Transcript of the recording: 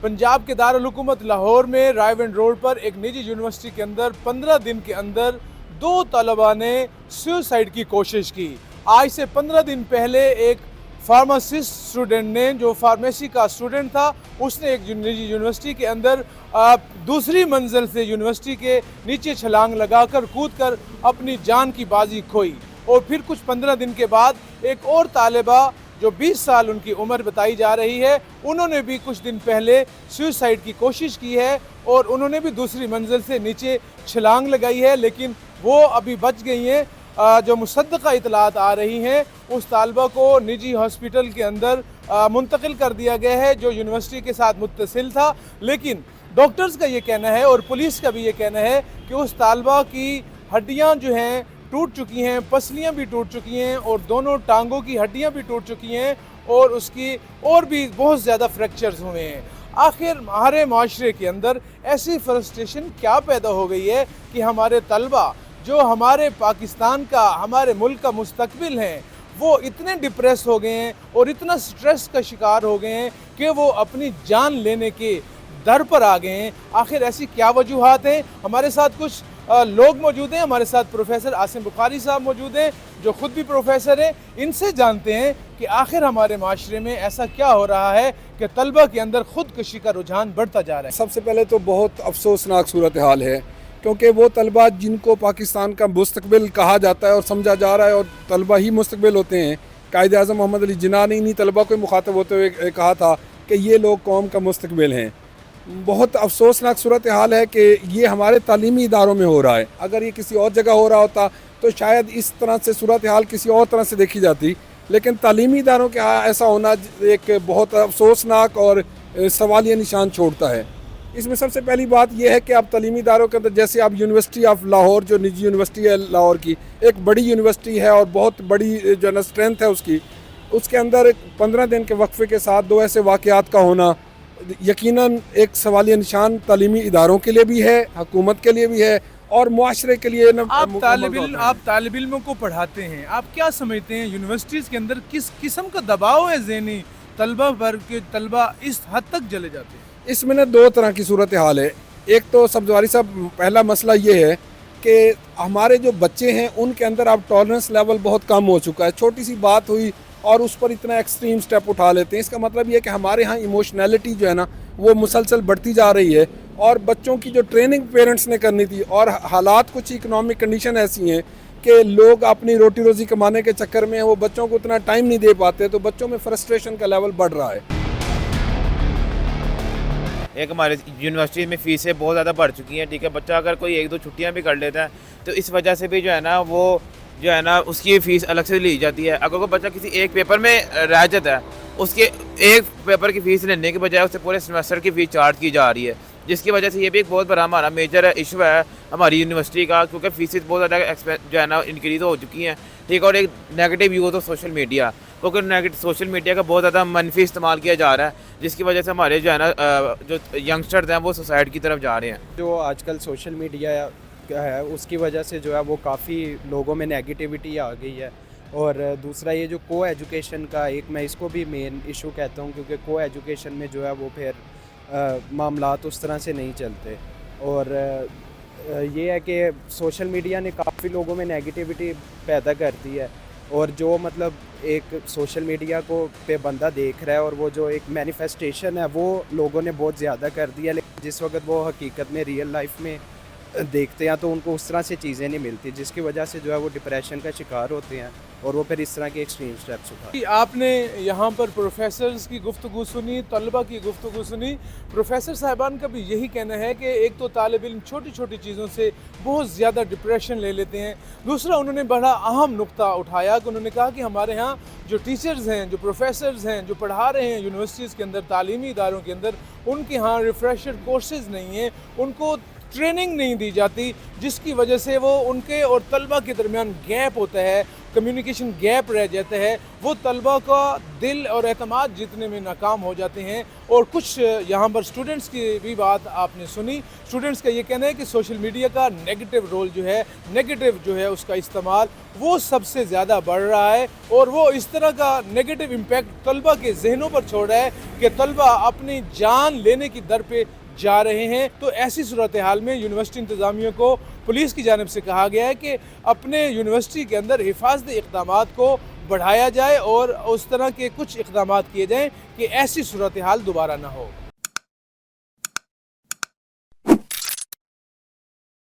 पंजाब के दारुल-हुकूमत लाहौर में रायवेंड रोड पर एक निजी यूनिवर्सिटी के अंदर 15 दिन के अंदर 2 तलबा ने सुसाइड की कोशिश की। आज से 15 दिन पहले एक फार्मासिस्ट स्टूडेंट ने, जो फार्मेसी का स्टूडेंट था, उसने एक निजी यूनिवर्सिटी के अंदर दूसरी मंजिल से यूनिवर्सिटी के नीचे छलांग लगाकर कूदकर अपनी जान की बाजी खोई। और फिर कुछ 15 दिन के बाद एक और तालिबा जो 20 साल उनकी उम्र बताई जा रही है, उन्होंने भी कुछ दिन पहले सुसाइड की कोशिश की है और उन्होंने भी दूसरी मंजिल से नीचे छलांग लगाई है, लेकिन वो अभी बच गई हैं। जो मुसद्दक़ा इतलात आ रही हैं, उस तालिबा को निजी हॉस्पिटल के अंदर मुंतकिल कर दिया गया है जो यूनिवर्सिटी के साथ मुत्तसिल था। लेकिन डॉक्टर्स का ये कहना है और पुलिस का भी ये कहना है कि उस तालिबा की हड्डियाँ जो हैं टूट चुकी हैं, पसलियाँ भी टूट चुकी हैं और दोनों टांगों की हड्डियाँ भी टूट चुकी हैं और उसकी और भी बहुत ज़्यादा फ्रैक्चर्स हुए हैं। आखिर हमारे माशरे के अंदर ऐसी फ्रस्ट्रेशन क्या पैदा हो गई है कि हमारे तलबा जो हमारे पाकिस्तान का, हमारे मुल्क का मुस्तकबिल हैं, वो इतने डिप्रेस हो गए हैं और इतना स्ट्रेस का शिकार हो गए हैं कि वो अपनी जान लेने के दर पर आ गए हैं। आखिर ऐसी क्या वजूहात हैं? हमारे साथ कुछ लोग मौजूद हैं। हमारे साथ प्रोफेसर आसिम बुखारी साहब मौजूद हैं जो ख़ुद भी प्रोफेसर हैं। इनसे जानते हैं कि आखिर हमारे माशरे में ऐसा क्या हो रहा है कि तलबा के अंदर ख़ुदकशी का रुझान बढ़ता जा रहा है। सबसे पहले तो बहुत अफसोसनाक सूरत हाल है, क्योंकि वो तलबा जिनको पाकिस्तान का मुस्तकबिल कहा जाता है और समझा जा रहा है, और तलबा ही मुस्तकबिल होते हैं। कायद आज़म मोहम्मद अली जिन्ना ने इन्हीं तलबा को मुखातब होते हुए कहा था कि ये लोग कौम का मुस्तकबिल हैं। बहुत अफसोसनाक सूरत हाल है कि ये हमारे तालीमी इदारों में हो रहा है। अगर ये किसी और जगह हो रहा होता तो शायद इस तरह से सूरत हाल किसी और तरह से देखी जाती, लेकिन तालीमी इदारों के ऐसा होना एक बहुत अफसोसनाक और सवालिया निशान छोड़ता है। इसमें सबसे पहली बात यह है कि आप तालीमी इदारों के अंदर, जैसे आप यूनिवर्सिटी ऑफ लाहौर जो निजी यूनिवर्सिटी है लाहौर की, एक बड़ी यूनिवर्सिटी है और बहुत बड़ी जो है ना स्ट्रेंथ है उसकी, उसके अंदर 15 दिन के वक्फे के साथ 2 ऐसे वाक़यात का होना यकीनन एक सवालिया निशान तालीमी इदारों के लिए भी है, हुकूमत के लिए भी है और मुआशरे के लिए। आप तालिब इल्मों को पढ़ाते हैं, आप क्या समझते हैं यूनिवर्सिटीज़ के अंदर किस किस्म का दबाव है ज़हनी तलबा पर कि तलबा इस हद तक जले जाते हैं? इसमें ना 2 तरह की सूरत हाल है। एक तो सब्ज़वारी साहब, पहला मसला ये है कि हमारे जो बच्चे हैं उनके अंदर अब टॉलरेंस लेवल बहुत कम हो चुका है। छोटी सी बात हुई और उस पर इतना एक्सट्रीम स्टेप उठा लेते हैं। इसका मतलब ये है कि हमारे यहाँ इमोशनैलिटी जो है ना वो मुसलसल बढ़ती जा रही है, और बच्चों की जो ट्रेनिंग पेरेंट्स ने करनी थी, और हालात कुछ इकोनॉमिक कंडीशन ऐसी हैं कि लोग अपनी रोटी रोज़ी कमाने के चक्कर में वो बच्चों को उतना टाइम नहीं दे पाते, तो बच्चों में फ्रस्ट्रेशन का लेवल बढ़ रहा है। एक हमारे यूनिवर्सिटी में फ़ीसें बहुत ज़्यादा बढ़ चुकी हैं। ठीक है, बच्चा अगर कोई 1-2 छुट्टियाँ भी कर लेता है तो इस वजह से भी जो है ना वो जो है ना उसकी फ़ीस अलग से ली जाती है। अगर कोई बच्चा किसी एक पेपर में रह जाता है, उसके एक पेपर की फ़ीस लेने के बजाय उससे पूरे सेमेस्टर की फ़ीस चार्ज की जा रही है, जिसकी वजह से ये भी एक बहुत बड़ा हमारा मेजर इशू है हमारी यूनिवर्सिटी का, क्योंकि फ़ीसें बहुत ज़्यादा जो है ना इंक्रीज़ हो चुकी हैं। ठीक है, और एक negative use of social media, क्योंकि सोशल मीडिया का बहुत ज़्यादा मनफी इस्तेमाल किया जा रहा है, जिसकी वजह से हमारे जो है ना जो यंगस्टर्स हैं वो सुसाइड की तरफ जा रहे हैं। जो आजकल सोशल मीडिया है उसकी वजह से जो है वो काफ़ी लोगों में नेगेटिविटी आ गई है। और दूसरा ये जो को एजुकेशन का, एक मैं इसको भी मेन इशू कहता हूँ, क्योंकि को एजुकेशन में जो है वो फिर मामलात उस तरह से नहीं चलते। और ये है कि सोशल मीडिया ने काफ़ी लोगों में नेगेटिविटी पैदा कर दी है, और जो मतलब एक सोशल मीडिया को पे बंदा देख रहा है और वो जो एक मैनिफेस्टेशन है वो लोगों ने बहुत ज़्यादा कर दिया, लेकिन जिस वक्त वो हकीकत में रियल लाइफ में देखते हैं तो उनको उस तरह से चीज़ें नहीं मिलती, जिसकी वजह से जो है वो डिप्रेशन का शिकार होते हैं और वो फिर इस तरह के एक्सट्रीम स्टेप्स उठाते हैं। आपने यहाँ पर प्रोफेसर्स की गुफ्तगू सुनी, तलबा की गुफ्तगू सुनी। प्रोफेसर साहिबान का भी यही कहना है कि एक तो तालिब इल्म छोटी छोटी चीज़ों से बहुत ज़्यादा डिप्रेशन ले लेते हैं। दूसरा, उन्होंने बड़ा अहम नुक्ता उठाया कि उन्होंने कहा कि हमारे यहाँ जो टीचर्स हैं, जो प्रोफेसर्स हैं, जो पढ़ा रहे हैं यूनिवर्सिटीज़ के अंदर, तालीमी इदारों के अंदर, उनके यहाँ रिफ्रेशर कोर्सेज़ नहीं हैं, उनको ट्रेनिंग नहीं दी जाती, जिसकी वजह से वो उनके और तलबा के दरमियान गैप होता है कम्युनिकेशन गैप रह जाता है, वो तलबा का दिल और एतमाद जीतने में नाकाम हो जाते हैं। और कुछ यहाँ पर स्टूडेंट्स की भी बात आपने सुनी। स्टूडेंट्स का ये कहना है कि सोशल मीडिया का नेगेटिव रोल जो है, नेगेटिव जो है उसका इस्तेमाल वो सबसे ज़्यादा बढ़ रहा है और वो इस तरह का नेगेटिव इम्पैक्ट तलबा के जहनों पर छोड़ रहा है कि तलबा अपनी जान लेने की दर पे जा रहे हैं। तो ऐसी सूरत हाल में यूनिवर्सिटी इंतज़ामिया को पुलिस की जानिब से कहा गया है कि अपने यूनिवर्सिटी के अंदर हिफाजती इक़दामात को बढ़ाया जाए और उस तरह के कुछ इक़दामात किए जाएँ कि ऐसी सूरत हाल दोबारा ना हो।